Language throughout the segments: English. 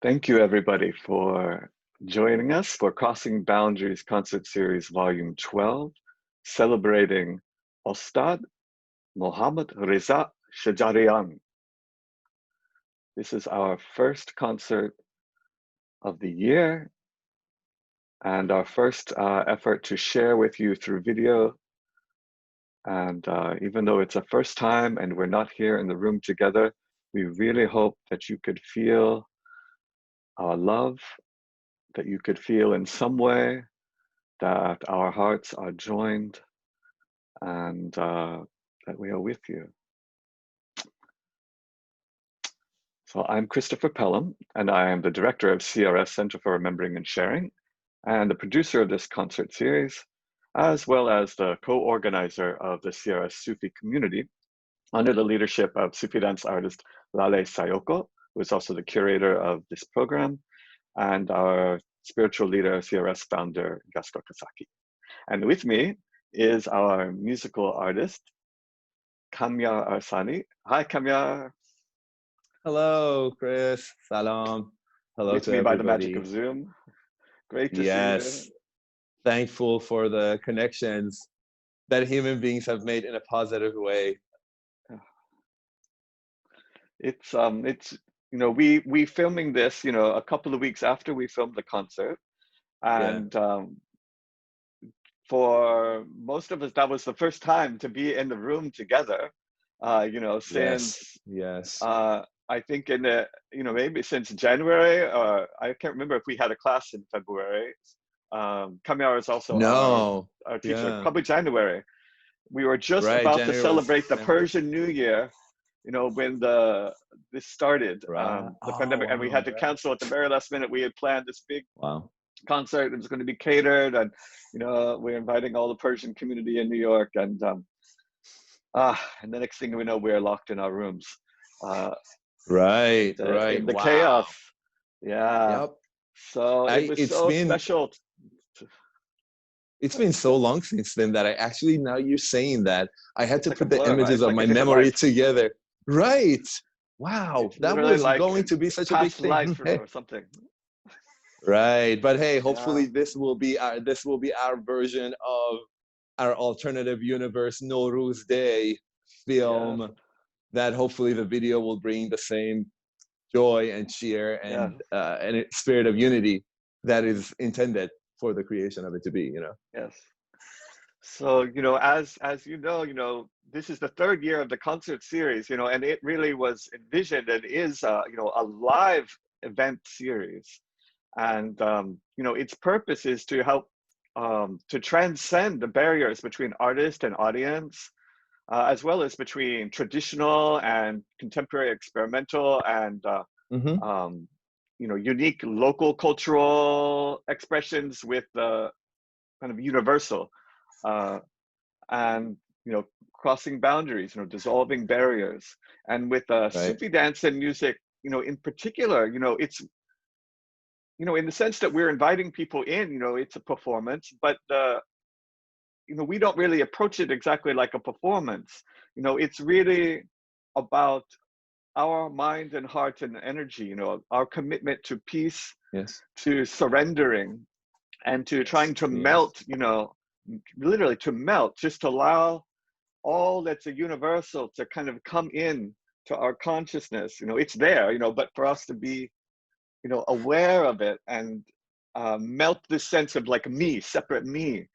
Thank you, everybody, for joining us for Crossing Boundaries Concert Series Volume 12, celebrating Ostad Mohammad-Reza Shajarian. This is our first concert of the year and our first effort to share with you through video. And even though it's a first time and we're not here in the room together, we really hope that you could feel our love, that you could feel in some way that our hearts are joined and that we are with you. So I'm Christopher Pelham, and I am the director of CRS Center for Remembering and Sharing, and the producer of this concert series, as well as the co-organizer of the CRS Sufi community, under the leadership of Sufi dance artist LÄLE SAYOKO, who is also the curator of this program, and our spiritual leader, CRS founder, Gaston Kasaki. And with me is our musical artist, Kamyar Arsani. Hi, Kamyar. Hello, Chris. Salam. Hello with to me everybody. By the magic of Zoom. Great to see you. Yes. Thankful for the connections that human beings have made in a positive way. It's you know, we filming this, you know, a couple of weeks after we filmed the concert, and for most of us, that was the first time to be in the room together. You know, since yes. I think in the, you know, maybe since January, or I can't remember if we had a class in February. Kamyar is also our teacher. Probably January. We were just about January to celebrate the Persian New Year, you know, when this started, the pandemic, and we had to cancel at the very last minute. We had planned this big concert. It was going to be catered, and you know, we're inviting all the Persian community in New York, and the next thing we know, we're locked in our rooms. Right. In the chaos. Yeah. Yep. So it was so special. It's been so long since then that I actually, now you're saying that, I had to put the images of my memory together. Right. Wow. That was like going to be such a big thing. Life or something. Right. But hey, hopefully this will be our version of our alternative universe Nowruz Day film, that hopefully the video will bring the same joy and cheer and a spirit of unity that is intended for the creation of it to be, you know. Yes. So, you know, as you know, this is the third year of the concert series, you know, and it really was envisioned and is, you know, a live event series. And, you know, its purpose is to help to transcend the barriers between artist and audience, as well as between traditional and contemporary experimental and, you know, unique local cultural expressions with the kind of universal, and, you know, crossing boundaries, you know, dissolving barriers. And with Sufi dance and music, you know, in particular, you know, it's, you know, in the sense that we're inviting people in, you know, it's a performance, but, you know, we don't really approach it exactly like a performance. You know, it's really about our mind and heart and energy, you know, our commitment to peace, to surrendering, and to trying to melt, you know, literally to melt, just to allow all that's a universal to kind of come in to our consciousness. You know, it's there, you know, but for us to be, you know, aware of it and melt this sense of like me, separate me,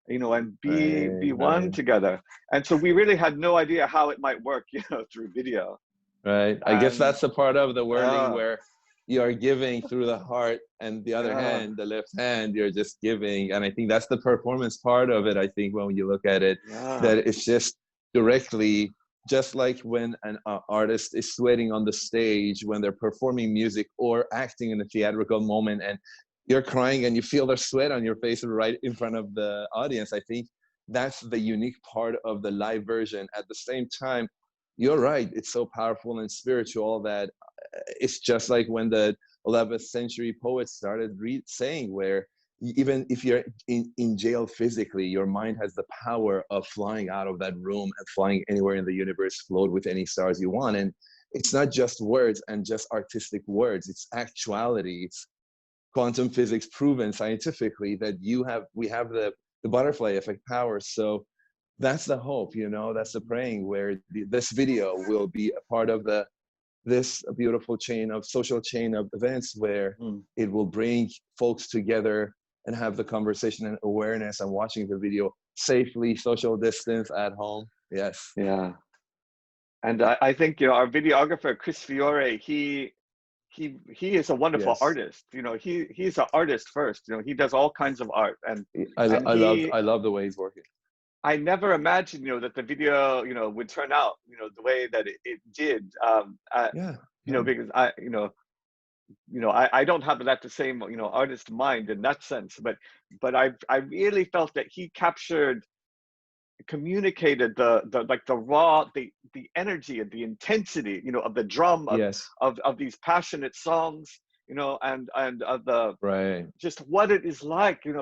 you know, and be one together. And so we really had no idea how it might work, you know, through video. Right. I guess that's the part of the wording where you are giving through the heart, and the other hand, the left hand, you're just giving. And I think that's the performance part of it. I think when you look at it, that it's just directly, just like when an artist is sweating on the stage when they're performing music or acting in a theatrical moment, and you're crying and you feel the sweat on your face right in front of the audience. I think that's the unique part of the live version. At the same time, you're right, it's so powerful and spiritual that it's just like when the 11th century poets started saying, where even if you're in jail physically, your mind has the power of flying out of that room and flying anywhere in the universe, float with any stars you want. And it's not just words and just artistic words, it's actuality. It's quantum physics proven scientifically that we have the butterfly effect power. So that's the hope, you know, that's the praying, where this video will be a part of this beautiful social chain of events where it will bring folks together and have the conversation and awareness and watching the video safely, social distance at home. Yes. Yeah. And I think, you know, our videographer, Chris Fiore, he is a wonderful artist. You know, he's an artist first. You know, he does all kinds of art, and I love the way he's working. I never imagined, you know, that the video, you know, would turn out, you know, the way that it did. You know, because I don't have that the same, you know, artist mind in that sense, but I really felt that he communicated the like the raw, the energy and the intensity, you know, of the drum of these passionate songs, you know, and of the just what it is like, you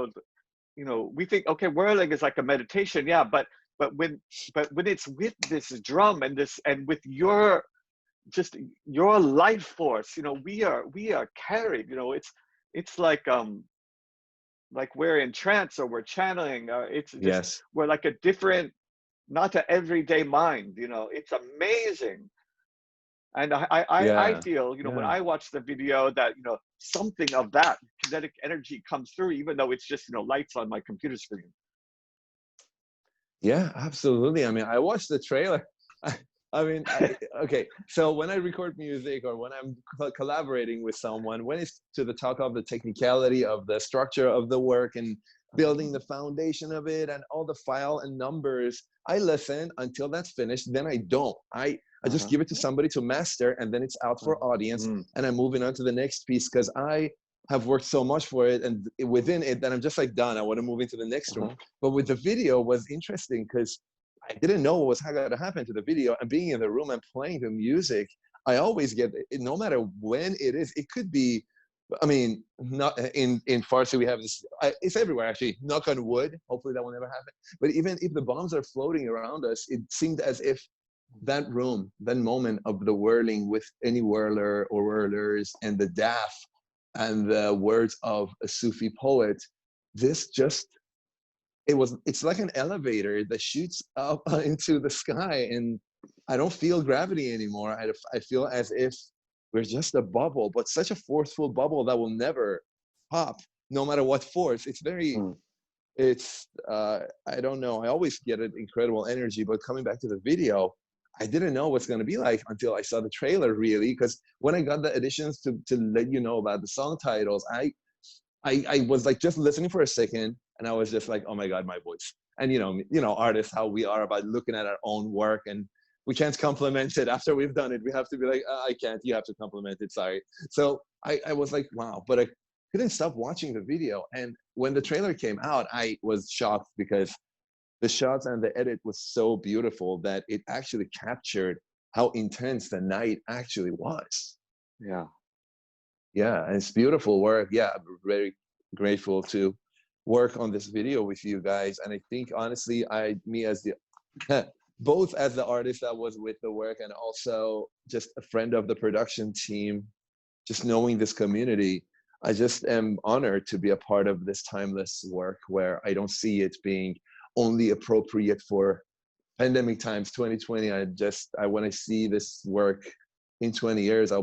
know, we think, okay, whirling is like a meditation, yeah, but when it's with this drum and with your life force, you know, we are carried, you know, it's like we're in trance or we're channeling, it's just we're like a different, not an everyday mind, you know, it's amazing. And I feel, you know, when I watch the video that, you know, something of that kinetic energy comes through, even though it's just, you know, lights on my computer screen. Yeah, absolutely. I mean, I watched the trailer. I mean, okay, so when I record music or when I'm collaborating with someone, when it's to the talk of the technicality of the structure of the work and building the foundation of it and all the file and numbers, I listen until that's finished, then I don't. I just give it to somebody to master, and then it's out for audience, and I'm moving on to the next piece because I have worked so much for it, and within it, then I'm just like done. I want to move into the next room. But with the video was interesting because I didn't know what was going to happen to the video, and being in the room and playing the music, I always get it, no matter when it is. It could be, I mean, not in Farsi we have this. It's everywhere actually. Knock on wood. Hopefully that will never happen. But even if the bombs are floating around us, it seemed as if that room, that moment of the whirling with any whirler or whirlers and the daf and the words of a Sufi poet, it's like an elevator that shoots up into the sky, and I don't feel gravity anymore. I feel as if we're just a bubble, but such a forceful bubble that will never pop, no matter what force. It's very, I don't know. I always get an incredible energy, but coming back to the video, I didn't know what's going to be like until I saw the trailer, really, because when I got the additions to let you know about the song titles, I was like just listening for a second, and I was just like, oh my God, my voice. And you know, artists, how we are about looking at our own work, and we can't compliment it after we've done it. We have to be like, I can't, you have to compliment it, sorry. So I was like, wow, but I couldn't stop watching the video. And when the trailer came out, I was shocked because the shots and the edit was so beautiful that it actually captured how intense the night actually was. Yeah. Yeah, and it's beautiful work. Yeah, I'm very grateful to work on this video with you guys. And I think honestly, me as the, both as the artist that was with the work and also just a friend of the production team, just knowing this community, I just am honored to be a part of this timeless work where I don't see it being only appropriate for pandemic times 2020. When I see this work in 20 years, I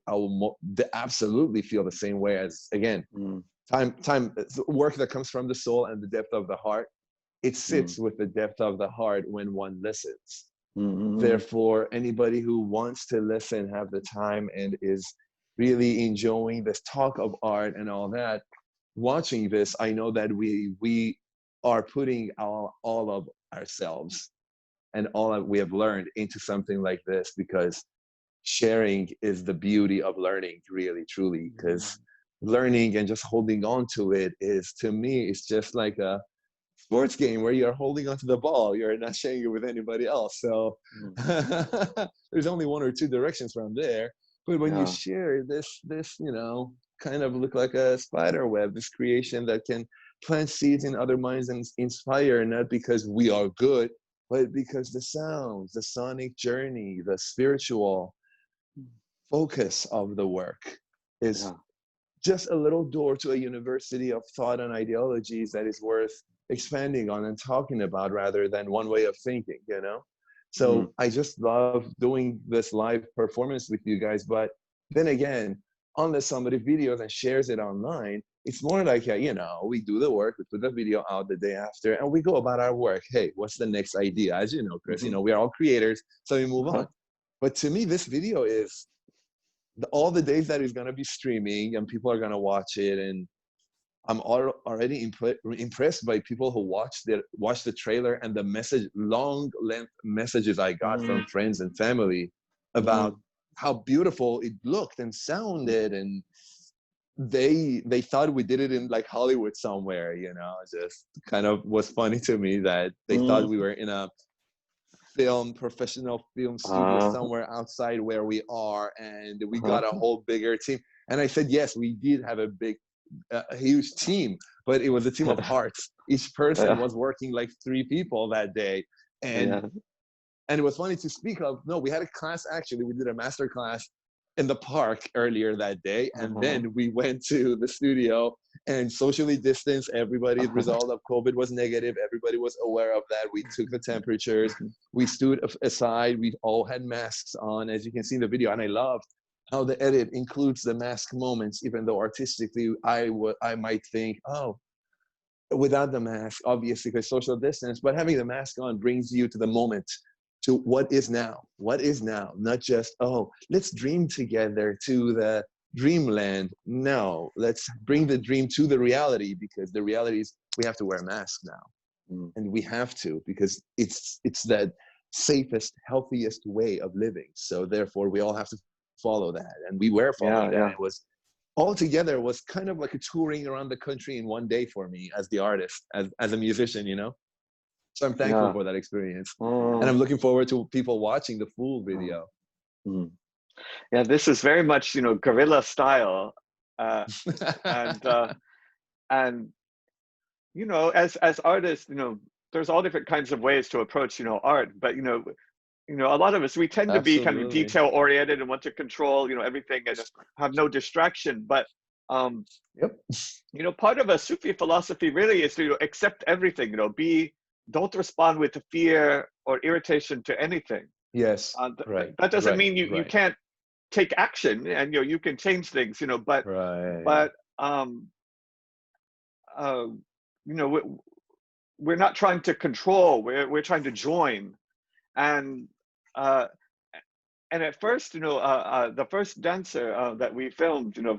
will absolutely feel the same way as, again, work that comes from the soul and the depth of the heart. It sits with the depth of the heart when one listens. Therefore, anybody who wants to listen, have the time, and is really enjoying this talk of art and all that, watching this, I know that we are putting all of ourselves and all that we have learned into something like this, because sharing is the beauty of learning, really, truly, because learning and just holding on to it is, to me, it's just like a sports game where you're holding onto the ball. You're not sharing it with anybody else. So there's only one or two directions from there. But when you share this, you know, kind of look like a spider web, this creation that can plant seeds in other minds and inspire, not because we are good, but because the sounds, the sonic journey, the spiritual focus of the work is just a little door to a university of thought and ideologies that is worth expanding on and talking about rather than one way of thinking, you know? So I just love doing this live performance with you guys. But then again, unless somebody videos and shares it online, it's more like, you know, we do the work, we put the video out the day after, and we go about our work. Hey, what's the next idea? As you know, Chris, you know, we are all creators, so we move on. But to me, this video is all the days that is going to be streaming and people are going to watch it. And I'm already impressed by people who watch the trailer and the long length messages I got from friends and family about how beautiful it looked and sounded. And they thought we did it in like Hollywood somewhere, you know. Just kind of was funny to me that they thought we were in a professional film studio somewhere outside where we are, and we got a whole bigger team. And I said, yes, we did have a huge team, but it was a team of hearts. Each person was working like 3 people that day. And it was funny to speak of. No, we had a class, actually, we did a master class in the park earlier that day. And then we went to the studio and socially distanced everybody. The result of COVID was negative. Everybody was aware of that. We took the temperatures. We stood aside. We all had masks on, as you can see in the video. And I loved how the edit includes the mask moments, even though artistically I might think, oh, without the mask, obviously because social distance, but having the mask on brings you to the moment, to what is now, not just, oh, let's dream together to the dreamland. No, let's bring the dream to the reality, because the reality is we have to wear masks now. And we have to, because it's that safest, healthiest way of living. So therefore we all have to follow that, and we were following that. It was altogether was kind of like a touring around the country in one day for me as the artist, as a musician, you know. So I'm thankful for that experience, and I'm looking forward to people watching the full video. Yeah, this is very much, you know, guerrilla style, and you know, as artists, you know, there's all different kinds of ways to approach, you know, art, but you know, a lot of us, we tend to be kind of detail oriented and want to control, you know, everything and have no distraction. But, you know, part of a Sufi philosophy really is to accept everything, you know, don't respond with fear or irritation to anything. Yes. That doesn't mean you can't take action, and, you know, you can change things, you know, but, you know, we're not trying to control, we're trying to join. And at first, you know, the first dancer that we filmed, you know,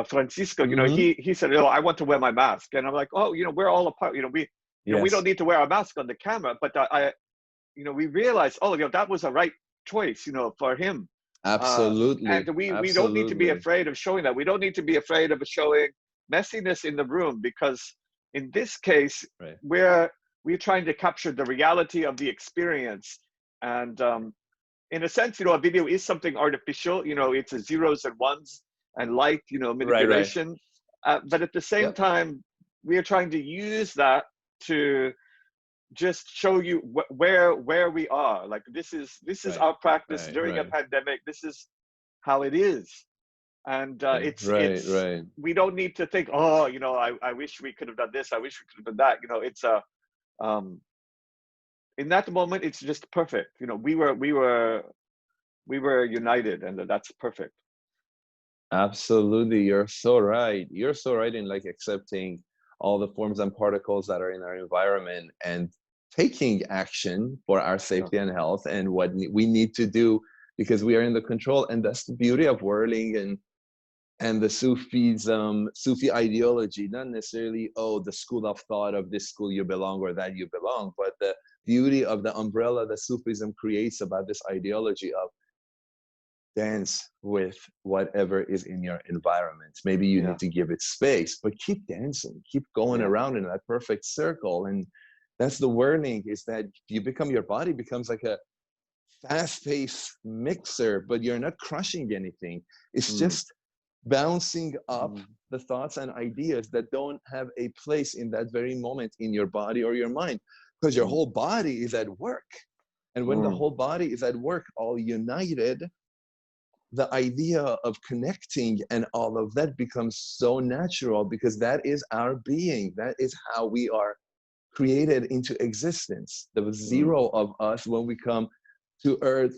Francisco, you know, he said, "Oh, I want to wear my mask," and I'm like, "Oh, you know, we're all apart. You know, we don't need to wear a mask on the camera." But you know, we realized, oh, you know, that was a right choice, you know, for him. Absolutely. And we don't need to be afraid of showing that. We don't need to be afraid of showing messiness in the room, because in this case, we're trying to capture the reality of the experience. And in a sense, you know, a video is something artificial, you know, it's a zeros and ones and light, you know, manipulation. But at the same time, we are trying to use that to just show you where we are. Like, this is our practice during a pandemic. This is how it is. And it's we don't need to think, oh, you know, I wish we could have done this, I wish we could have done that. You know, it's in that moment, it's just perfect. You know, we were united, and that's perfect. Absolutely, you're so right. You're so right in like accepting all the forms and particles that are in our environment and taking action for our safety and health and what we need to do, because we are in the control. And that's the beauty of whirling and the Sufi ideology, not necessarily, oh, the school of thought of this school you belong or that you belong, but the beauty of the umbrella that Sufism creates about this ideology of dance with whatever is in your environment. Maybe you need to give it space, but keep dancing, keep going around in that perfect circle. And that's the whirling, is that you become, your body becomes like a fast-paced mixer, but you're not crushing anything. It's just bouncing up the thoughts and ideas that don't have a place in that very moment in your body or your mind, because your whole body is at work. And when the whole body is at work, all united, the idea of connecting and all of that becomes so natural, because that is our being. That is how we are created into existence. The zero of us, when we come to earth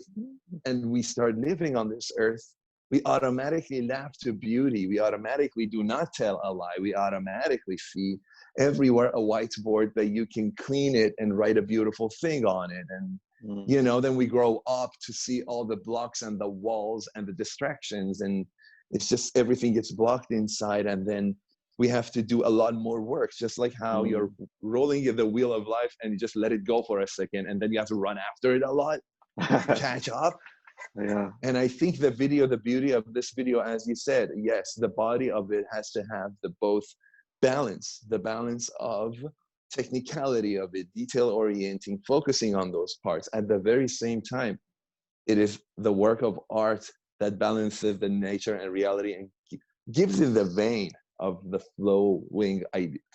and we start living on this earth, we automatically laugh to beauty. We automatically do not tell a lie. We automatically see everywhere a whiteboard that you can clean it and write a beautiful thing on it. And you know, then we grow up to see all the blocks and the walls and the distractions, and it's just everything gets blocked inside, and then we have to do a lot more work, just like how you're rolling the wheel of life and you just let it go for a second, and then you have to run after it a lot to catch up. Yeah. And I think the beauty of this video, as you said, yes, the body of it has to have the balance of technicality of it, detail orienting, focusing on those parts. At the very same time, it is the work of art that balances the nature and reality and gives it the vein of the flowing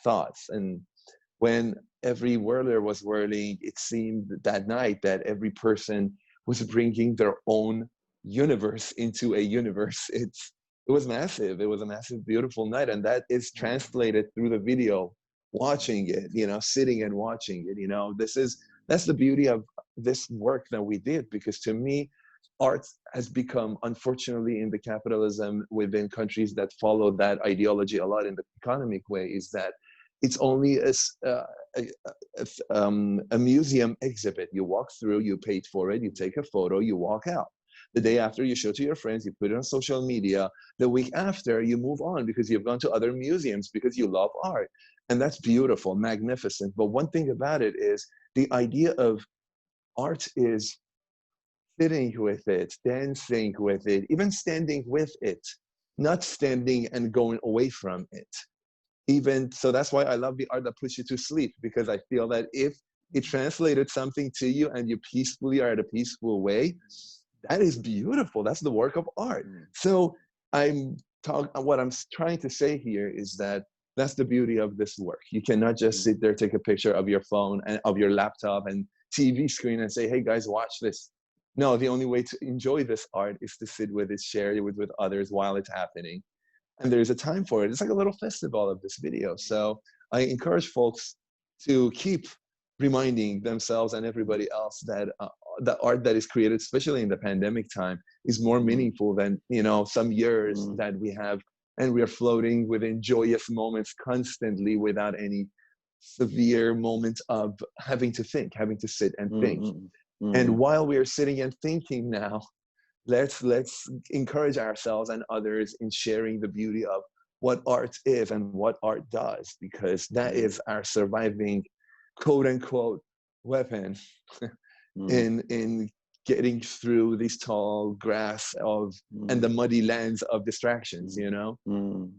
thoughts. And when every whirler was whirling, it seemed that night that every person was bringing their own universe into a universe. It was massive. It was a massive, beautiful night. And that is translated through the video, watching it, you know, sitting and watching it, you know. That's the beauty of this work that we did, because to me, art has become, unfortunately, in the capitalism within countries that follow that ideology a lot in the economic way, is that it's only a museum exhibit. You walk through, you paid for it, you take a photo, you walk out. The day after, you show to your friends, you put it on social media. The week after, you move on because you've gone to other museums because you love art. And that's beautiful, magnificent. But one thing about it is the idea of art is sitting with it, dancing with it, even standing with it, not standing and going away from it. Even so, that's why I love the art that puts you to sleep, because I feel that if it translated something to you and you peacefully are at a peaceful way, that is beautiful. That's the work of art. So what I'm trying to say here is that that's the beauty of this work. You cannot just sit there, take a picture of your phone and of your laptop and TV screen and say, hey guys, watch this. No, the only way to enjoy this art is to sit with it, share it with others while it's happening. And there's a time for it. It's like a little festival of this video. So I encourage folks to keep reminding themselves and everybody else that the art that is created, especially in the pandemic time, is more meaningful than, you know, some years that we have, and we are floating within joyous moments constantly without any severe moments of having to think, having to sit and think. And while we are sitting and thinking now, let's encourage ourselves and others in sharing the beauty of what art is and what art does, because that is our surviving, quote unquote, weapon in getting through these tall grass and the muddy lands of distractions, you know.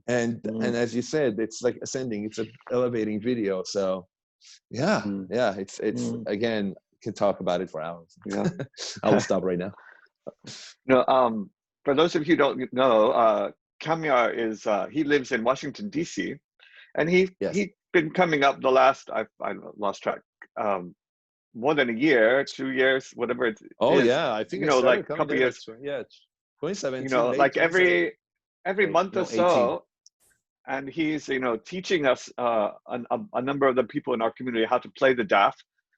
And as you said, it's like ascending, it's an elevating video. So it's again, can talk about it for hours. I will stop right now. No, for those of you who don't know, Kamyar is he lives in Washington D.C. and he's been coming up the last I lost track, more than a year, 2 years, whatever it is. I think, you know, like a couple years. 2017. You know, like every month or so, 18. And he's, you know, teaching us a number of the people in our community how to play the daf,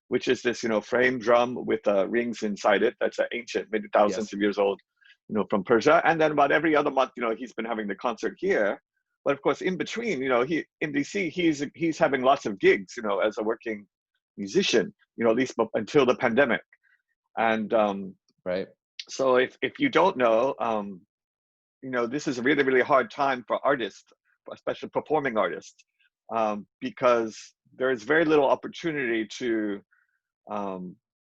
which is this, you know, frame drum with rings inside it. That's an ancient, many thousands of years old, you know, from Persia. And then about every other month, you know, he's been having the concert here. But of course, in between, you know, he in DC, he's having lots of gigs, you know, as a working musician, you know, at least until the pandemic. And so if you don't know, you know, this is a really, really hard time for artists, especially performing artists, because there is very little opportunity to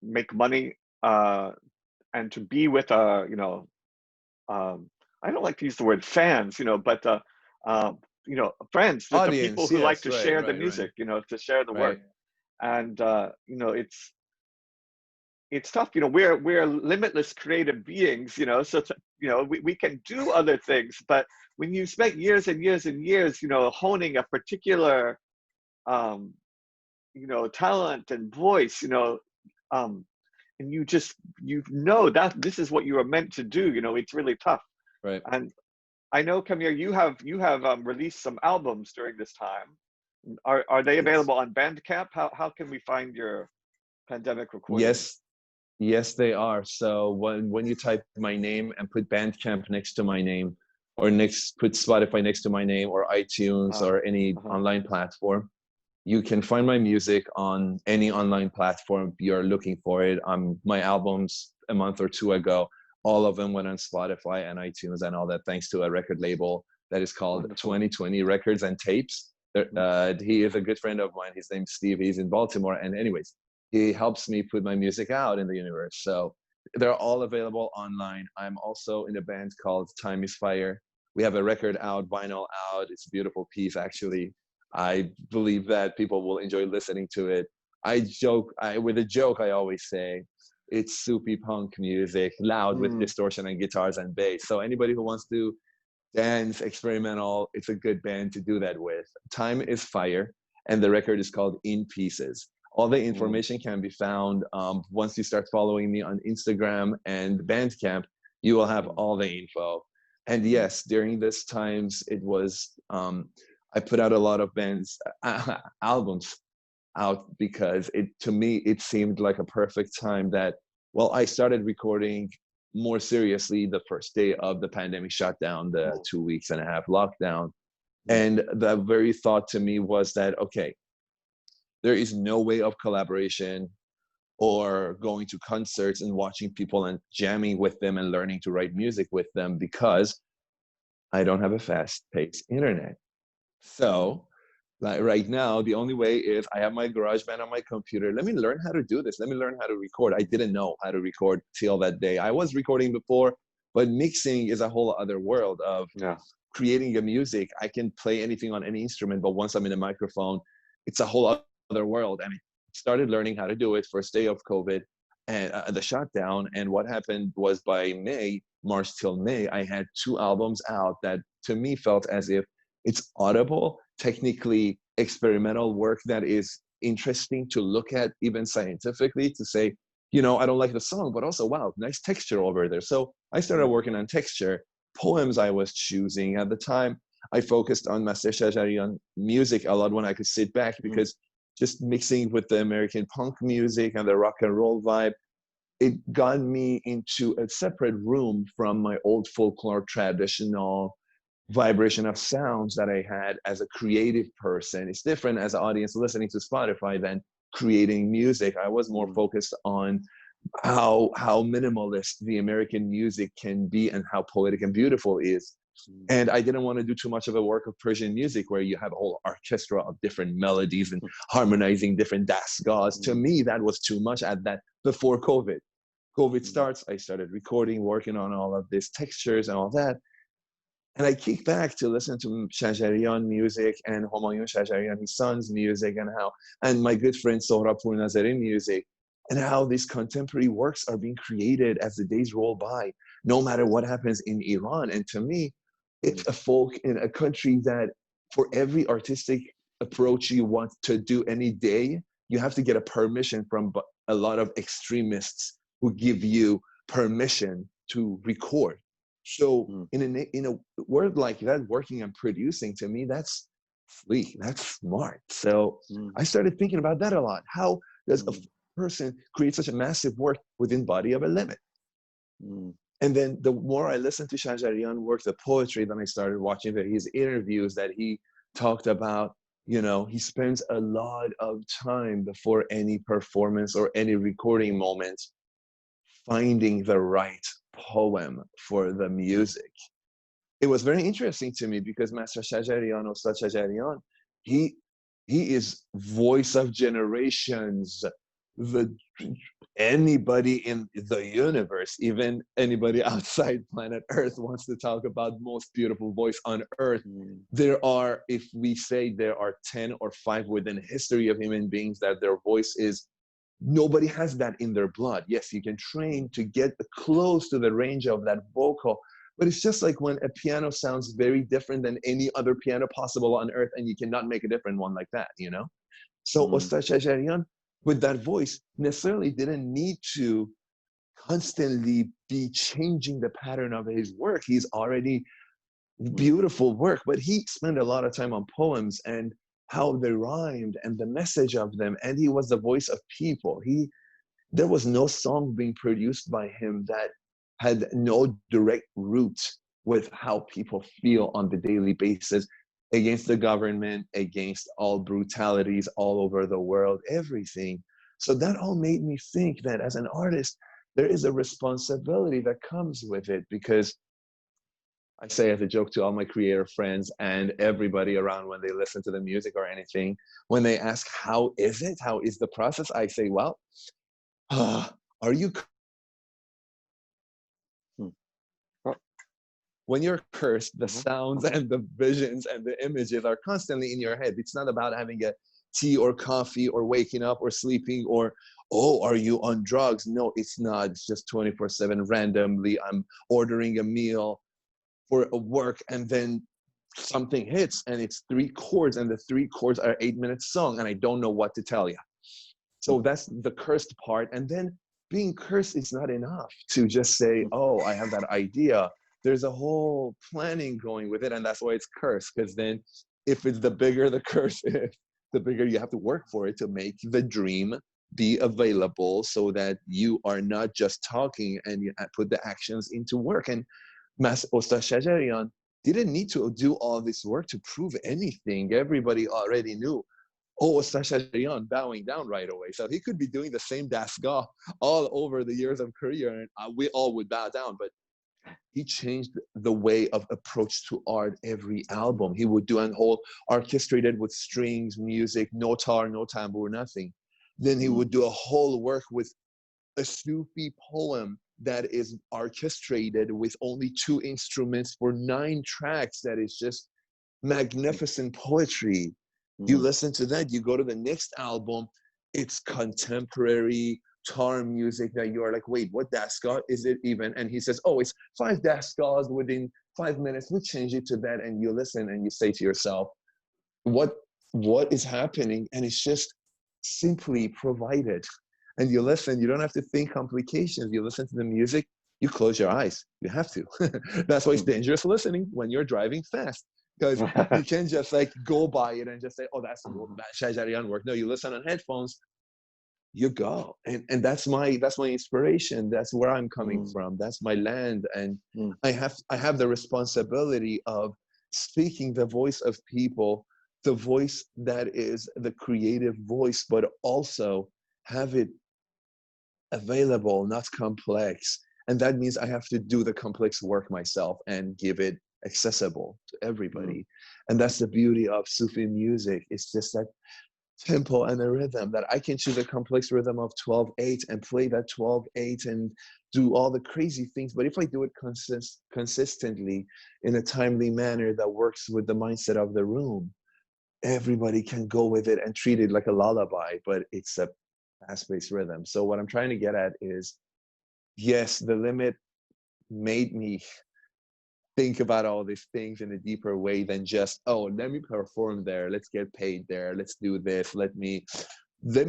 make money and to be with you know, I don't like to use the word fans, you know, but you know, friends, the people who like to share the music, you know, to share the work. And you know, it's tough, you know, we're limitless creative beings, you know, so you know, we can do other things, but when you spend years and years and years, you know, honing a particular you know, talent and voice, you know, and you know that this is what you are meant to do. You know, it's really tough. Right. And I know, Kamyar, you have released some albums during this time. Are they available on Bandcamp? How can we find your pandemic recordings? Yes, they are. So when you type my name and put Bandcamp next to my name, or put Spotify next to my name, or iTunes, or any online platform, you can find my music on any online platform you're looking for it. My albums a month or two ago, all of them went on Spotify and iTunes and all that, thanks to a record label that is called 2020 Records and Tapes. He is a good friend of mine. His name's Steve. He's in Baltimore. And anyways, he helps me put my music out in the universe. So they're all available online. I'm also in a band called Time is Fire. We have a record out, vinyl out. It's a beautiful piece, actually. I believe that people will enjoy listening to it. With a joke, I always say, it's Sufi punk music, loud with distortion and guitars and bass. So anybody who wants to dance, experimental, it's a good band to do that with. Time is Fire, and the record is called In Pieces. All the information can be found once you start following me on Instagram and Bandcamp. You will have all the info. And yes, during this times, it was, I put out a lot of albums out because to me, it seemed like a perfect time that, well, I started recording more seriously the first day of the pandemic shutdown, the 2 weeks and a half lockdown. And the very thought to me was that, okay, there is no way of collaboration or going to concerts and watching people and jamming with them and learning to write music with them because I don't have a fast-paced internet. So like right now, the only way is I have my GarageBand on my computer. Let me learn how to do this. Let me learn how to record. I didn't know how to record till that day. I was recording before, but mixing is a whole other world of creating a music. I can play anything on any instrument, but once I'm in a microphone, it's a whole other world. And I started learning how to do it first day of COVID and the shutdown. And what happened was by March till May, I had 2 albums out that to me felt as if it's audible, technically experimental work that is interesting to look at, even scientifically, to say, you know, I don't like the song, but also, wow, nice texture over there. So I started working on texture. Poems I was choosing at the time, I focused on Master Shajarian music a lot when I could sit back, because just mixing with the American punk music and the rock and roll vibe, it got me into a separate room from my old folklore traditional vibration of sounds that I had as a creative person. It's different as an audience listening to Spotify than creating music. I was more focused on how minimalist the American music can be and how poetic and beautiful it is. And I didn't want to do too much of a work of Persian music where you have a whole orchestra of different melodies and harmonizing different dasgahs. To me, that was too much at that before COVID. COVID starts, I started recording, working on all of these textures and all that. And I kicked back to listen to Shajarian music and Humayun Shajarian, his son's music, and my good friend Sohrab Purnazarian music, and how these contemporary works are being created as the days roll by, no matter what happens in Iran. And to me, it's a folk in a country that for every artistic approach you want to do any day, you have to get a permission from a lot of extremists who give you permission to record. So in a word like that, working and producing, to me, that's sleek, that's smart. So I started thinking about that a lot. How does a person create such a massive work within body of a limit? And then the more I listened to Shajarian work, the poetry, then I started watching his interviews that he talked about, you know, he spends a lot of time before any performance or any recording moment finding the right poem for the music. It was very interesting to me because Master Shajarian, Ostad Shajarian, he is voice of generations. Anybody in the universe, even anybody outside planet Earth, wants to talk about most beautiful voice on Earth. There are, if we say there are 10 or 5 within history of human beings that their voice is, nobody has that in their blood. Yes, you can train to get close to the range of that vocal, but it's just like when a piano sounds very different than any other piano possible on Earth, and you cannot make a different one like that, you know? So Ostad Shajarian with that voice necessarily didn't need to constantly be changing the pattern of his work. He's already beautiful work, but he spent a lot of time on poems and how they rhymed and the message of them. And he was the voice of people. There was no song being produced by him that had no direct root with how people feel on the daily basis against the government, against all brutalities all over the world, everything. So that all made me think that as an artist, there is a responsibility that comes with it, because I say as a joke to all my creator friends and everybody around when they listen to the music or anything, when they ask, how is it? How is the process? I say, well, are you, when you're cursed, the sounds and the visions and the images are constantly in your head. It's not about having a tea or coffee or waking up or sleeping or, oh, are you on drugs? No, it's not. It's just 24/7 randomly. I'm ordering a meal for a work and then something hits and it's 3 chords and the 3 chords are 8-minute song and I don't know what to tell you. So that's the cursed part. And then being cursed is not enough to just say, oh, I have that idea. There's a whole planning going with it, and that's why it's cursed, because then if it's the bigger the curse is, the bigger you have to work for it to make the dream be available so that you are not just talking and you put the actions into work. And Ostad Shajarian didn't need to do all this work to prove anything. Everybody already knew, oh, Ostad Shajarian, bowing down right away. So he could be doing the same dasgah all over the years of career, and we all would bow down. But he changed the way of approach to art every album. He would do a whole orchestrated with strings, music, no tar, no tambour, nothing. Then he would do a whole work with a Sufi poem that is orchestrated with only 2 instruments for 9 tracks. That is just magnificent poetry. You listen to that, you go to the next album, it's contemporary tar music that you are like, wait, what dasgah is it even? And he says, oh, it's 5 dasgahs within 5 minutes. We change it to that. And you listen and you say to yourself, what is happening? And it's just simply provided. And you listen, you don't have to think complications. You listen to the music, you close your eyes. You have to. That's why it's dangerous listening when you're driving fast, because you can just like go by it and just say, oh, that's Shajarian work. No, you listen on headphones, you go. And that's my inspiration. That's where I'm coming from. That's my land. And I have the responsibility of speaking the voice of people, the voice that is the creative voice, but also have it available, not complex. And that means I have to do the complex work myself and give it accessible to everybody. And that's the beauty of Sufi music. It's just that tempo and a rhythm that I can choose a complex rhythm of 12/8 and play that 12/8 and do all the crazy things. But if I do it consistently in a timely manner that works with the mindset of the room, everybody can go with it and treat it like a lullaby, but it's a fast-paced rhythm. So what I'm trying to get at is, yes, the limit made me think about all these things in a deeper way than just, oh, let me perform there, let's get paid there, let's do this, let me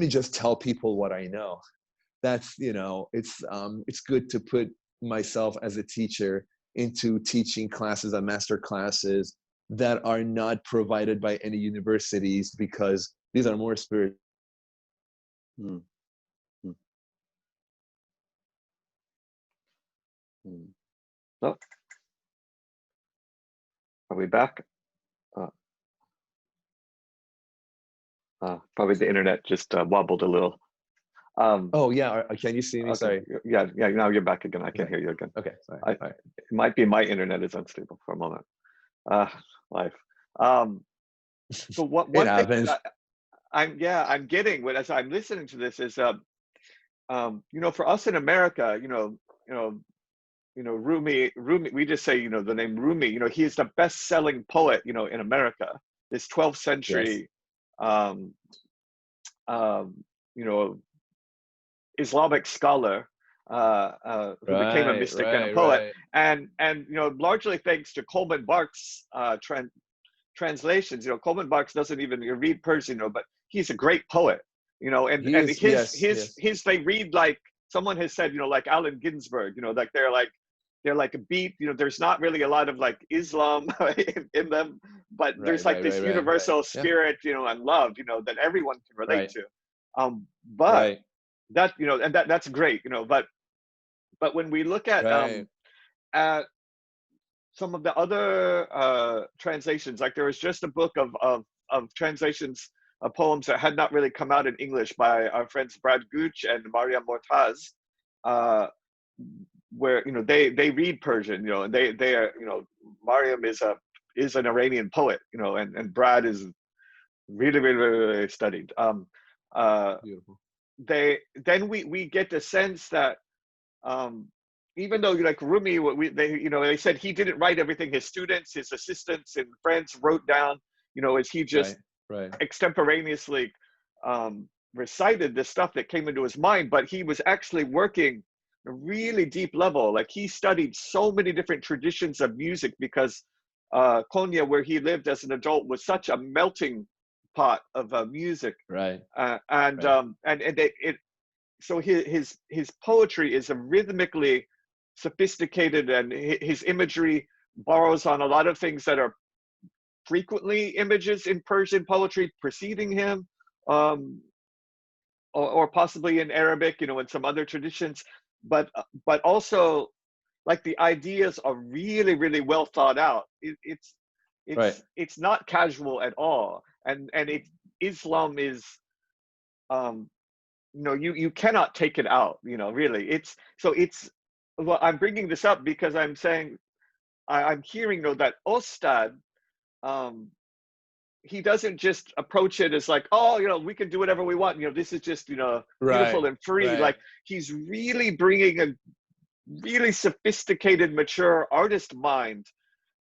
just tell people what I know. That's, it's good to put myself as a teacher into teaching classes and master classes that are not provided by any universities, because these are more spiritual. Oh. Are we back? Probably the internet just wobbled a little. Oh yeah, can you see me? Okay. Sorry. Yeah, now you're back again. I can hear you again. Okay, sorry. It might be my internet is unstable for a moment. Life. So what one thing I'm getting as I'm listening to this is for us in America, Rumi, we just say, the name Rumi, he is the best-selling poet, in America. This 12th century, Islamic scholar who became a mystic and a poet. And largely thanks to Coleman Barks' translations. Coleman Barks doesn't even read Persian, but he's a great poet. you know, and his they read like someone has said, you know, like Allen Ginsberg, you know, like they're like a beat, you know, there's not really a lot of like Islam in them, but there's like this universal spirit, you know, and love, you know, that everyone can relate to. But that, you know, and that's great, you know, but when we look at some of the other translations, like there was just a book of translations of poems that had not really come out in English by our friends Brad Gooch and Maria Mortaz, where, you know, they read Persian, you know, and they are, you know, Mariam is an Iranian poet, you know, and Brad is really studied. Beautiful. We get the sense that even though, like Rumi, they said he didn't write everything. His students, his assistants, and friends wrote down, you know, as he just extemporaneously recited the stuff that came into his mind. But he was actually working a really deep level. Like he studied so many different traditions of music because Konya, where he lived as an adult, was such a melting pot of music. So his poetry is a rhythmically sophisticated, and his imagery borrows on a lot of things that are frequently images in Persian poetry preceding him, or possibly in Arabic, you know, in some other traditions, but also like the ideas are really well thought out. It's not casual at all, and Islam is you know, you cannot take it out, you know, really. Well, I'm bringing this up because I'm saying I'm hearing though that Ostad, he doesn't just approach it as like, oh, you know, we can do whatever we want, you know, this is just, you know, beautiful and free. Like he's really bringing a really sophisticated, mature artist mind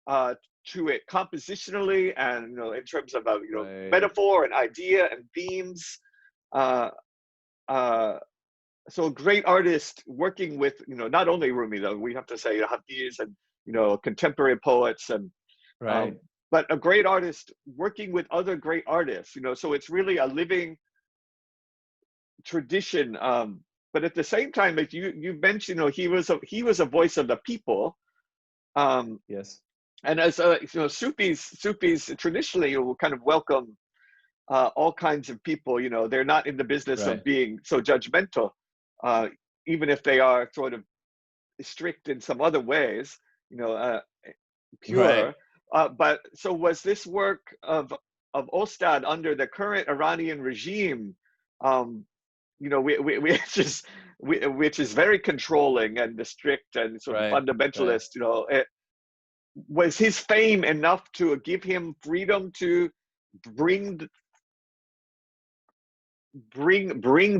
to it, compositionally, and, you know, in terms of you know, metaphor and idea and themes. So a great artist working with, you know, not only Rumi though, we have to say Hafiz and, you know, contemporary poets, and but a great artist working with other great artists, you know, so it's really a living tradition. But at the same time, as you mentioned, you know, he was a voice of the people. Yes. And as you know, Sufis traditionally will kind of welcome all kinds of people, you know, they're not in the business of being so judgmental, even if they are sort of strict in some other ways, you know, pure. But so was this work of Ostad under the current Iranian regime, you know, which is very controlling and strict and sort of fundamentalist, you know, was his fame enough to give him freedom to bring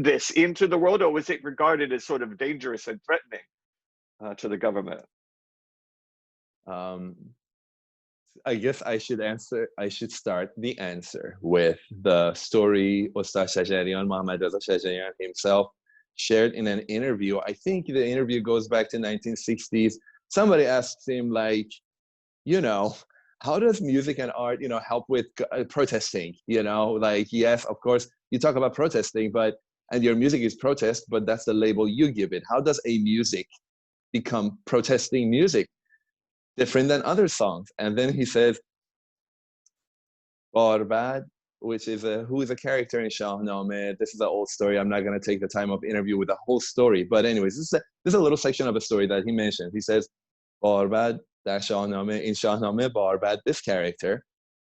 this into the world, or was it regarded as sort of dangerous and threatening to the government? I guess I should start the answer with the story Ostad Shajarian, Mohammad-Reza Shajarian himself shared in an interview. I think the interview goes back to 1960s. Somebody asked him, like, you know, how does music and art, you know, help with protesting? You know, like, yes, of course, you talk about protesting, and your music is protest, but that's the label you give it. How does a music become protesting music, different than other songs? And then he says, Barbad, which is who is a character in Shahnameh. This is an old story. I'm not going to take the time of interview with the whole story. But anyways, this is a little section of a story that he mentioned. He says, Barbad, in Shahnameh, Barbad, this character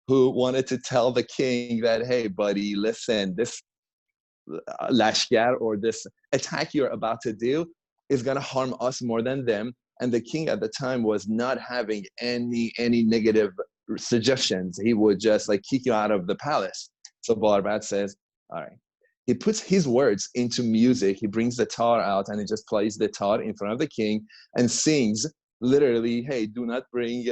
who wanted to tell the king that, hey, buddy, listen, this lashkar, or this attack you're about to do, is going to harm us more than them. And the king at the time was not having any negative suggestions. He would just like kick you out of the palace. So Barbad says, all right. He puts his words into music. He brings the tar out and he just plays the tar in front of the king and sings literally, hey, do not bring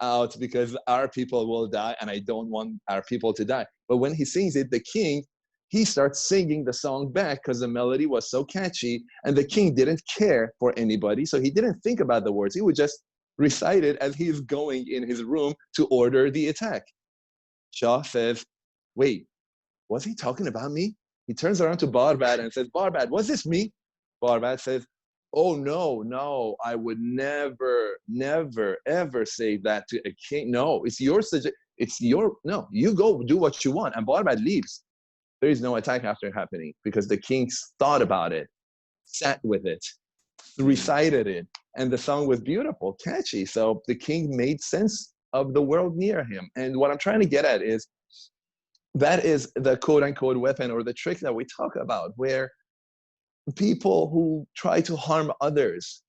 out because our people will die and I don't want our people to die. But when he sings it, the king, he starts singing the song back because the melody was so catchy, and the king didn't care for anybody. So he didn't think about the words. He would just recite it as he's going in his room to order the attack. Shah says, wait, was he talking about me? He turns around to Barbad and says, Barbad, was this me? Barbad says, oh, no, I would never, ever say that to a king. No, it's your no, you go do what you want. And Barbad leaves. There is no attack after happening because the king thought about it, sat with it, recited it, and the song was beautiful, catchy. So the king made sense of the world near him. And what I'm trying to get at is, that is the quote unquote weapon or the trick that we talk about, where people who try to harm others,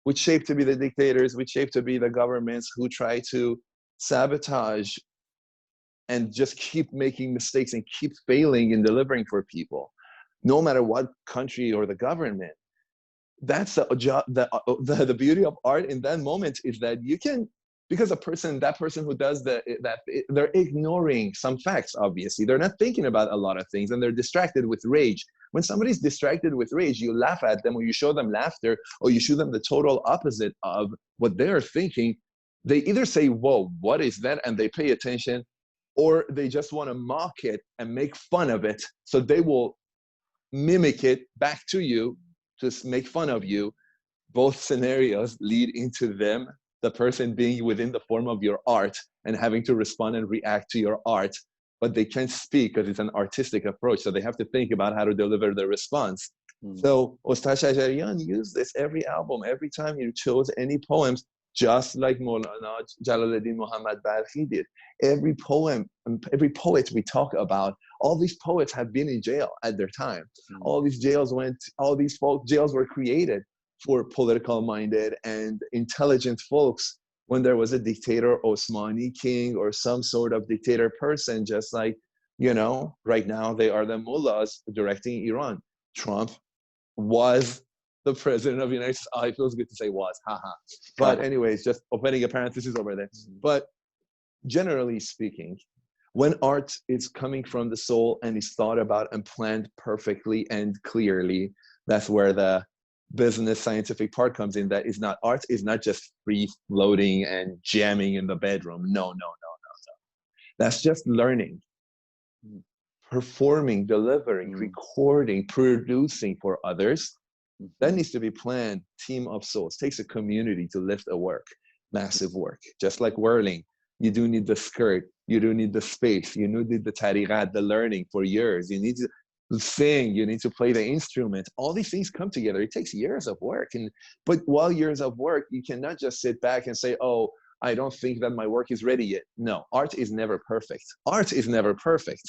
which shape to be the dictators, which shape to be the governments, who try to sabotage and just keep making mistakes and keep failing in delivering for people, no matter what country or the government. That's the beauty of art in that moment, is that you can, because that person who does that, they're ignoring some facts, obviously. They're not thinking about a lot of things, and they're distracted with rage. When somebody's distracted with rage, you laugh at them, or you show them laughter, or you show them the total opposite of what they're thinking. They either say, whoa, what is that? And they pay attention, or they just want to mock it and make fun of it. So they will mimic it back to you, to make fun of you. Both scenarios lead into them, the person being within the form of your art and having to respond and react to your art, but they can't speak because it's an artistic approach. So they have to think about how to deliver the response. So Ostad Shajarian used this every album, every time he chose any poems, just like Maulana Jalaluddin Muhammad Balkhi did. Every poem, every poet we talk about, all these poets have been in jail at their time. All these jails were created for political minded and intelligent folks when there was a dictator, Osmani king, or some sort of dictator person, just like, right now they are the mullahs directing Iran. Trump was the president of the United States. Oh, it feels good to say was, haha. But anyways, just opening a parenthesis over there. But generally speaking, when art is coming from the soul and is thought about and planned perfectly and clearly, that's where the business scientific part comes in. That is not, art is not just free floating and jamming in the bedroom. No. That's just learning, performing, delivering, recording, producing for others. That needs to be planned. Team of souls. Takes a community to lift a work, massive work. Just like whirling, you do need the skirt, you do need the space, you need the tariqat, the learning for years. You need to sing, you need to play the instrument. All these things come together. It takes years of work. But while years of work, you cannot just sit back and say, oh, I don't think that my work is ready yet. No, art is never perfect. Art is never perfect.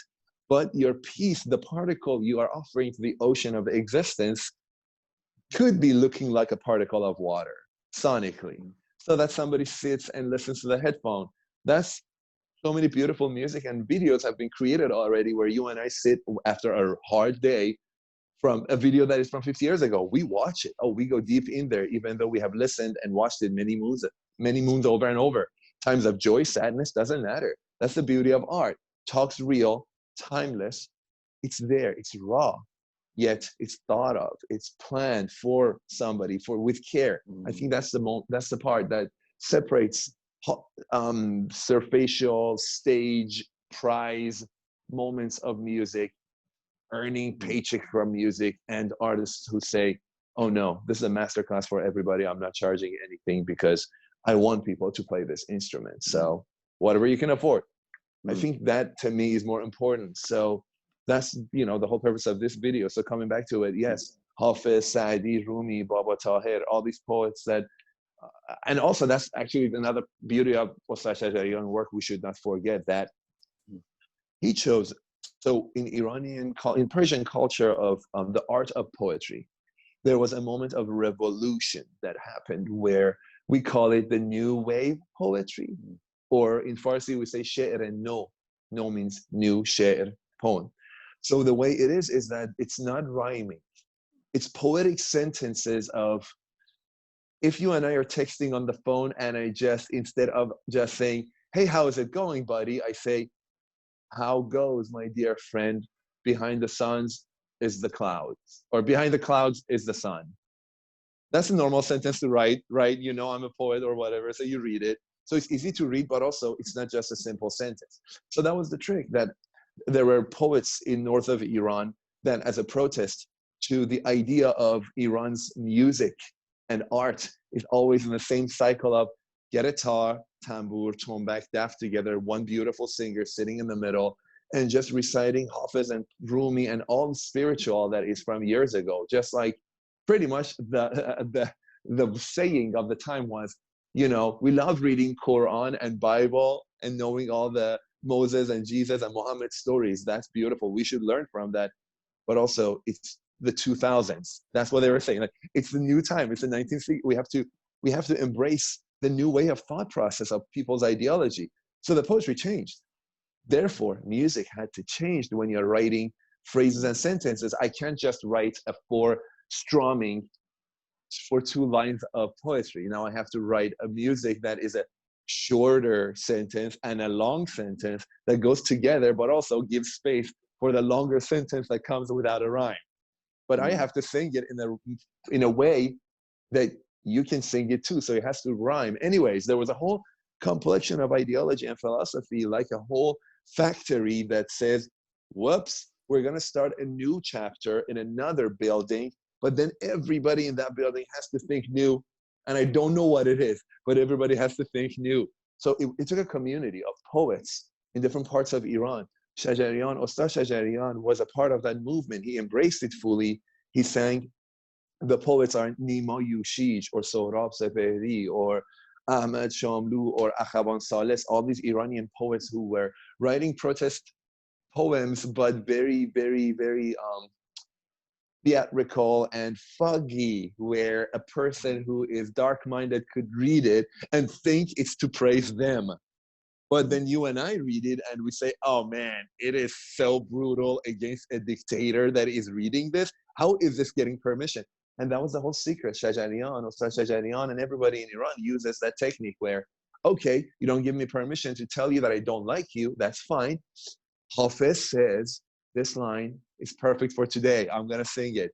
But your piece, the particle you are offering to the ocean of existence, could be looking like a particle of water sonically, so that somebody sits and listens to the headphone. That's so many beautiful music and videos have been created already, where you and I sit after a hard day from a video that is from 50 years ago. We watch it. Oh, we go deep in there, even though we have listened and watched it many moons over and over. Times of joy, sadness, doesn't matter. That's the beauty of art. Talks real, timeless. It's there. It's raw. Yet it's thought of, it's planned for somebody, with care. I think that's the part that separates surfacial stage prize moments of music, earning paycheck from music, and artists who say, oh no, this is a masterclass for everybody. I'm not charging anything because I want people to play this instrument. So whatever you can afford. I think that to me is more important. So that's, the whole purpose of this video. So coming back to it, yes, Hafiz, Saadi, Rumi, Baba Taher, all these poets that, and also that's actually another beauty of Ostad Shajarian work. We should not forget that he chose, so in Persian culture of the art of poetry, there was a moment of revolution that happened where we call it the new wave poetry, or in Farsi we say she'r no. No means new, she'r, poem. So the way it is that it's not rhyming. It's poetic sentences of, if you and I are texting on the phone and I just, instead of just saying, hey, how is it going, buddy? I say, how goes, my dear friend? Behind the suns is the clouds, or behind the clouds is the sun. That's a normal sentence to write, right? I'm a poet or whatever, so you read it. So it's easy to read, but also it's not just a simple sentence. So that was the trick, that there were poets in north of Iran that as a protest to the idea of Iran's music and art is always in the same cycle of get a tar, tambur, tombak, daf together, one beautiful singer sitting in the middle and just reciting Hafiz and Rumi and all the spiritual that is from years ago. Just like pretty much the saying of the time was, you know, we love reading Quran and Bible and knowing all the Moses and Jesus and Muhammad stories. That's beautiful. We should learn from that. But also, it's the 2000s. That's what they were saying. Like, it's the new time. It's the 1960s. We have to embrace the new way of thought process of people's ideology. So the poetry changed. Therefore, music had to change when you're writing phrases and sentences. I can't just write a 4 strumming for 2 lines of poetry. Now I have to write a music that is a shorter sentence and a long sentence that goes together, but also gives space for the longer sentence that comes without a rhyme. But I have to sing it in a way that you can sing it too. So it has to rhyme. Anyways, there was a whole complexion of ideology and philosophy, like a whole factory that says, whoops, we're going to start a new chapter in another building, but then everybody in that building has to think new. And I don't know what it is, but everybody has to think new. So it took a community of poets in different parts of Iran. Shajarian, Ostad Shajarian was a part of that movement. He embraced it fully. He sang, the poets are Nima Yushij or Sohrab Sepehri or Ahmed Shamlu or Akhaban Sales, all these Iranian poets who were writing protest poems, but very, very, very theatrical and foggy, where a person who is dark-minded could read it and think it's to praise them. But then you and I read it and we say, oh man, it is so brutal against a dictator that is reading this. How is this getting permission? And that was the whole secret. Shajarian, Ostad Shajarian, and everybody in Iran uses that technique where, okay, you don't give me permission to tell you that I don't like you, that's fine. Hafiz says, this line is perfect for today. I'm going to sing it.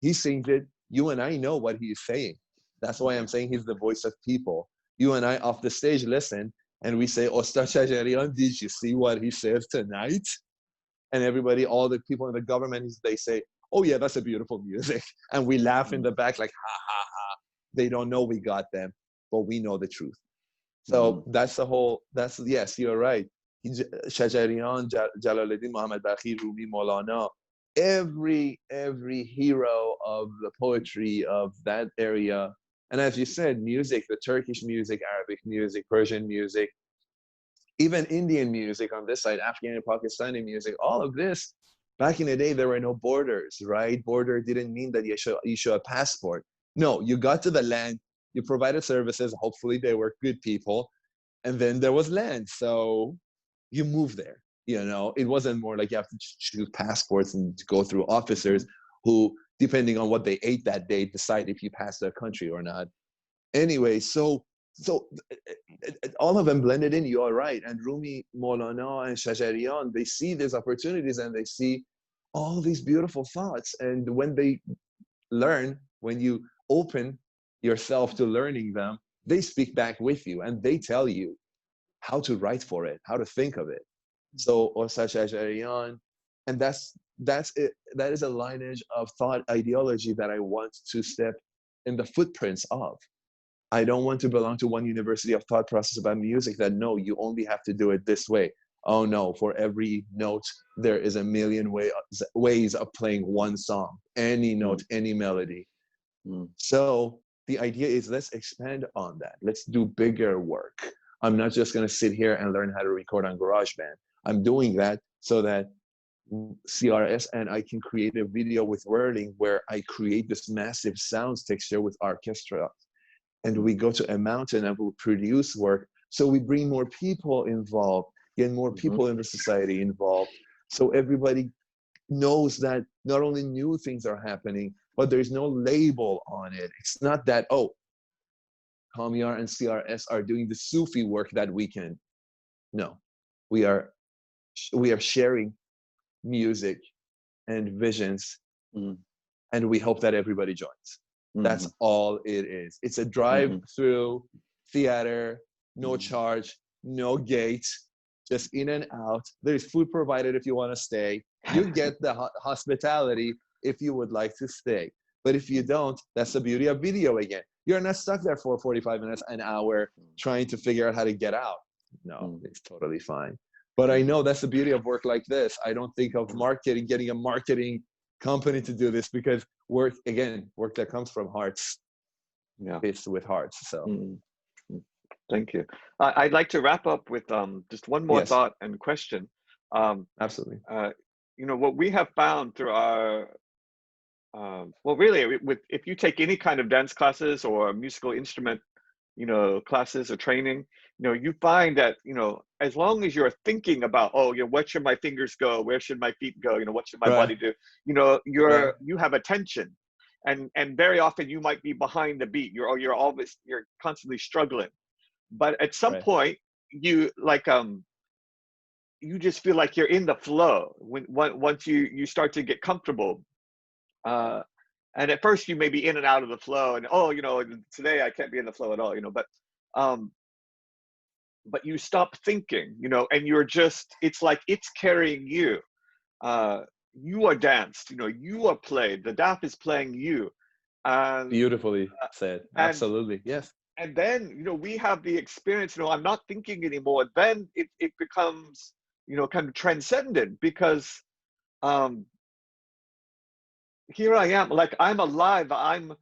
He sings it. You and I know what he's saying. That's why I'm saying he's the voice of people. You and I off the stage listen, and we say, Ostad Shajarian, did you see what he says tonight? And everybody, all the people in the government, they say, oh yeah, that's a beautiful music. And we laugh in the back like, ha, ha, ha. They don't know we got them, but we know the truth. So that's the whole, yes, you're right. Shajarian, Jalaluddin, Muhammad Baqir, Rumi, Maulana, every hero of the poetry of that area. And as you said, music, the Turkish music, Arabic music, Persian music, even Indian music on this side, Afghan and Pakistani music, all of this, back in the day, there were no borders, right? Border didn't mean that you issue a passport. No, you got to the land, you provided services, hopefully they were good people, and then there was land. So you move there, you know? It wasn't more like you have to choose passports and go through officers who, depending on what they ate that day, decide if you pass their country or not. Anyway, so all of them blended in, you are right. And Rumi, Maulana, and Shajarian, they see these opportunities and they see all these beautiful thoughts. And when they learn, when you open yourself to learning them, they speak back with you and they tell you how to write for it, how to think of it. So Ostad Shajarian, and that's it. That is a lineage of thought ideology that I want to step in the footprints of. I don't want to belong to one university of thought process about music that, no, you only have to do it this way. Oh no, for every note, there is a million ways of playing one song, any note, any melody. So the idea is, let's expand on that. Let's do bigger work. I'm not just going to sit here and learn how to record on GarageBand. I'm doing that so that CRS and I can create a video with Whirling where I create this massive sounds texture with orchestra. And we go to a mountain and we produce work. So we bring more people involved, get more people in the society involved. So everybody knows that not only new things are happening, but there's no label on it. It's not that, oh, Kamyar and CRS are doing the Sufi work that weekend. No, we are sharing music and visions, and we hope that everybody joins. That's all it is. It's a drive-through theater, no charge, no gate, just in and out. There's food provided if you want to stay. You get the hospitality if you would like to stay. But if you don't, that's the beauty of video again. You're not stuck there for 45 minutes, an hour, trying to figure out how to get out. No, it's totally fine. But I know that's the beauty of work like this. I don't think of marketing, getting a marketing company to do this, because work that comes from hearts, it's with hearts. So thank you. I'd like to wrap up with just one more thought and question. Absolutely. You know, what we have found through our well, really, if you take any kind of dance classes or musical instrument, you know, classes or training, you know, you find that, you know, as long as you're thinking about, oh, you know, where should my fingers go? Where should my feet go? You know, what should my body do? You know, you have attention, and very often you might be behind the beat. You're constantly struggling, but at some point you you just feel like you're in the flow once you start to get comfortable. And at first you may be in and out of the flow, and oh, you know, today I can't be in the flow at all, you know, but you stop thinking, you know, and you're just, it's like it's carrying you. You are danced, you know, you are played, the DAF is playing you. Beautifully said. Absolutely. Yes. And then, you know, we have the experience, you know, I'm not thinking anymore. Then it becomes, you know, kind of transcendent, because here I am, like I'm alive. I'm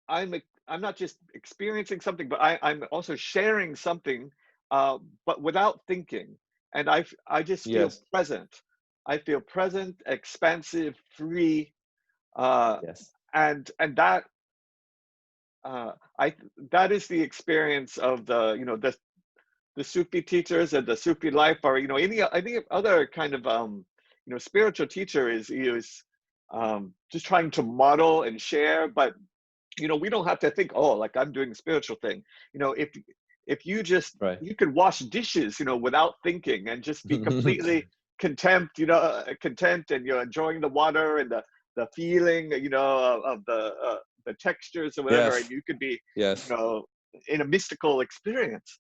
not just experiencing something, but I'm also sharing something, but without thinking. And I just feel present. I feel present, expansive, free, and that that is the experience of the, you know, the Sufi teachers and the Sufi life, or, you know, any other kind of you know, spiritual teacher is just trying to model and share. But, you know, we don't have to think, oh, like I'm doing a spiritual thing. You know, if you just you could wash dishes, you know, without thinking, and just be completely content, you know, and you're enjoying the water and the feeling, you know, of the textures or whatever, and you could be, you know, in a mystical experience.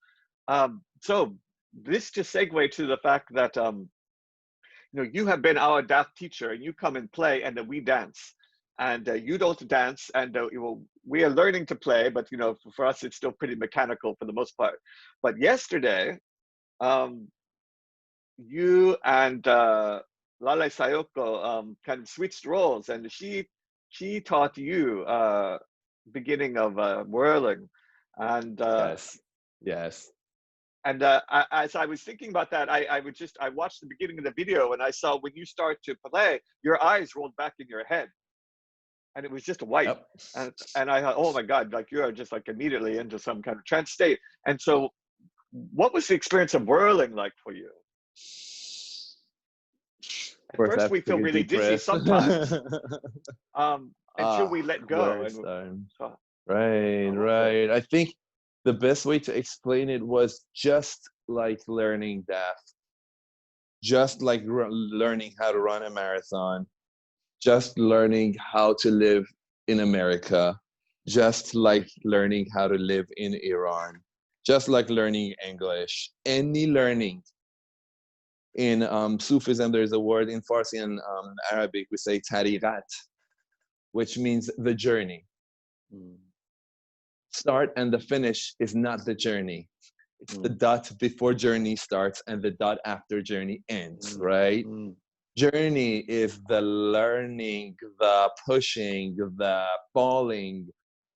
So this just segue to the fact that you know, you have been our DAF teacher, and you come and play, and then we dance, and you don't dance, and you know, we are learning to play, but, you know, for us it's still pretty mechanical for the most part. But yesterday, you and LÄLE SAYOKO kind of switched roles, and she taught you beginning of whirling, and and as I was thinking about that, I watched the beginning of the video, and I saw when you start to play, your eyes rolled back in your head, and it was just white. And I thought, oh my God, like you are just like immediately into some kind of trance state. And so what was the experience of whirling like for you? At first we feel really dizzy sometimes, until we let go. Right. I think the best way to explain it was just like learning DAF, just like learning how to run a marathon, just learning how to live in America, just like learning how to live in Iran, just like learning English. Any learning. In Sufism, there's a word in Farsi and Arabic, we say tariqat, which means the journey. Start and the finish is not the journey. It's the dot before journey starts and the dot after journey ends, right? Journey is the learning, the pushing, the falling,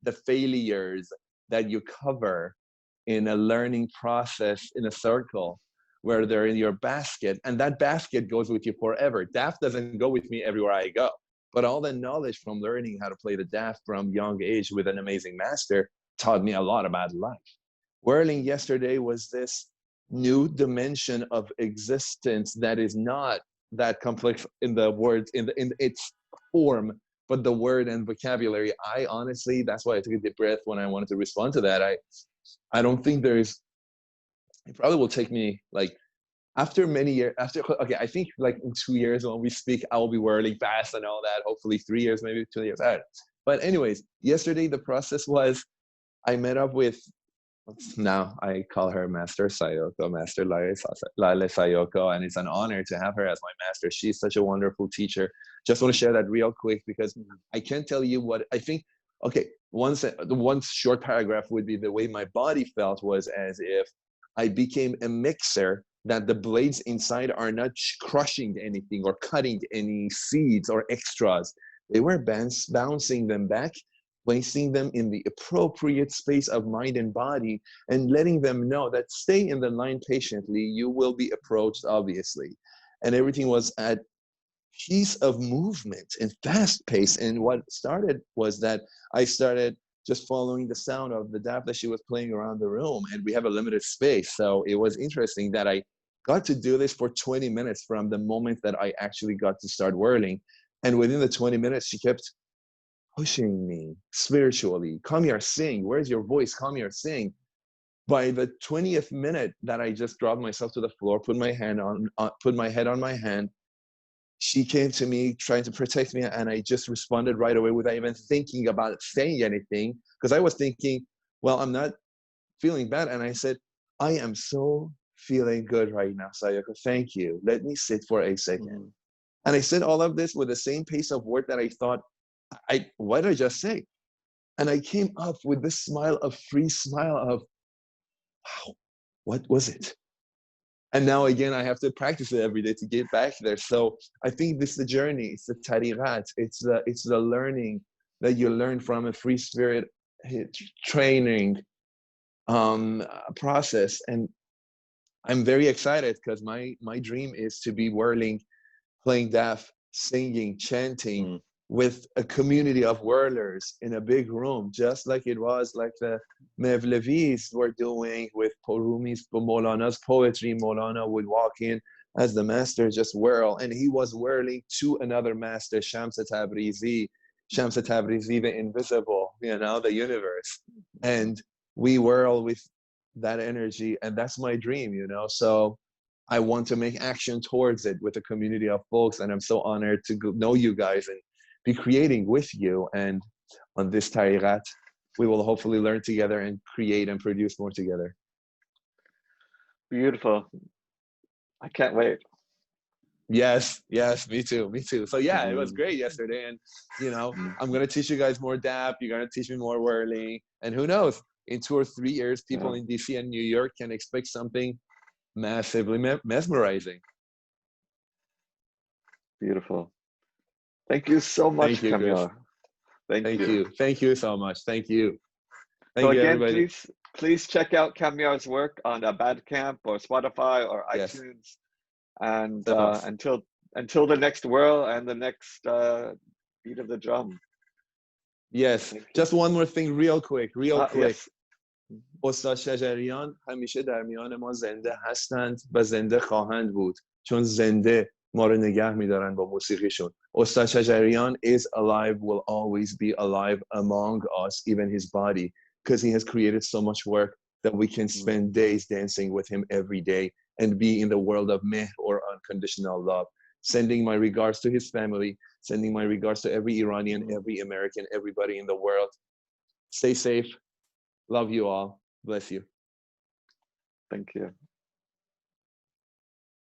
the failures that you cover in a learning process in a circle where they're in your basket, and that basket goes with you forever. DAF doesn't go with me everywhere I go, but all the knowledge from learning how to play the DAF from young age with an amazing master taught me a lot about life. Whirling yesterday was this new dimension of existence that is not that complex in the words, in its form, but the word and vocabulary. I honestly, that's why I took a deep breath when I wanted to respond to that. I don't think there's, it probably will take me like, after many years, okay, I think like in 2 years when we speak, I will be whirling fast and all that. Hopefully 3 years, maybe 2 years. I don't know. But anyways, yesterday the process was, I met up with Now I call her Master Sayoko, Master LÄLE Sayoko, and it's an honor to have her as my master. She's such a wonderful teacher. Just want to share that real quick because I can't tell you what I think. Okay, one short paragraph would be the way my body felt was as if I became a mixer, that the blades inside are not crushing anything or cutting any seeds or extras. They were bouncing them back, placing them in the appropriate space of mind and body, and letting them know that stay in the line patiently, you will be approached, obviously. And everything was at peace of movement and fast pace. And what started was that I started just following the sound of the dap that she was playing around the room, and we have a limited space. So it was interesting that I got to do this for 20 minutes from the moment that I actually got to start whirling. And within the 20 minutes, she kept pushing me spiritually. Kamyar, sing. Where's your voice? Kamyar, sing. By the 20th minute that I just dropped myself to the floor, put my head on my hand, she came to me trying to protect me, and I just responded right away without even thinking about saying anything, because I was thinking, well, I'm not feeling bad. And I said, I am so feeling good right now, Sayoko. Thank you. Let me sit for a second. And I said all of this with the same pace of word that I thought, what did I just say? And I came up with this smile of free smile of, wow, what was it? And now again, I have to practice it every day to get back there. So I think this is the journey. It's the tariqat. It's the learning that you learn from a free spirit training process. And I'm very excited because my dream is to be whirling, playing daf, singing, chanting with a community of whirlers in a big room, just like it was like the Mevlevis were doing with Rumi's, Maulana's poetry. Maulana would walk in as the master, just whirl, and he was whirling to another master, Shams Tabrizi, the invisible, the universe. And we whirl with that energy, and that's my dream, so I want to make action towards it with a community of folks, and I'm so honored to know you guys and be creating with you. And on this tariqat, we will hopefully learn together and create and produce more together. Beautiful. I can't wait. Yes, me too. So yeah, it was great yesterday, and I'm gonna teach you guys more dap. You're gonna teach me more whirling, and who knows, in 2 or 3 years, people in DC and New York can expect something massively mesmerizing. Beautiful. Thank you so much, Kamyar. Thank you. Thank you so much. Thank you. So again, everybody. Please check out Kamyar's work on Bandcamp or Spotify or iTunes. And until the next whirl and the next beat of the drum. Yes. Just one more thing real quick. Yes. استاد شجریان همیشه در میان ما زنده هستند و زنده خواهند بود، چون زنده ما رو نگه می‌دارن با موسیقیشون. Ostad Shajarian is alive, will always be alive among us, even his body, because he has created so much work that we can spend days dancing with him every day and be in the world of mehr or unconditional love. Sending my regards to his family, sending my regards to every Iranian, every American, everybody in the world. Stay safe. Love you all. Bless you. Thank you.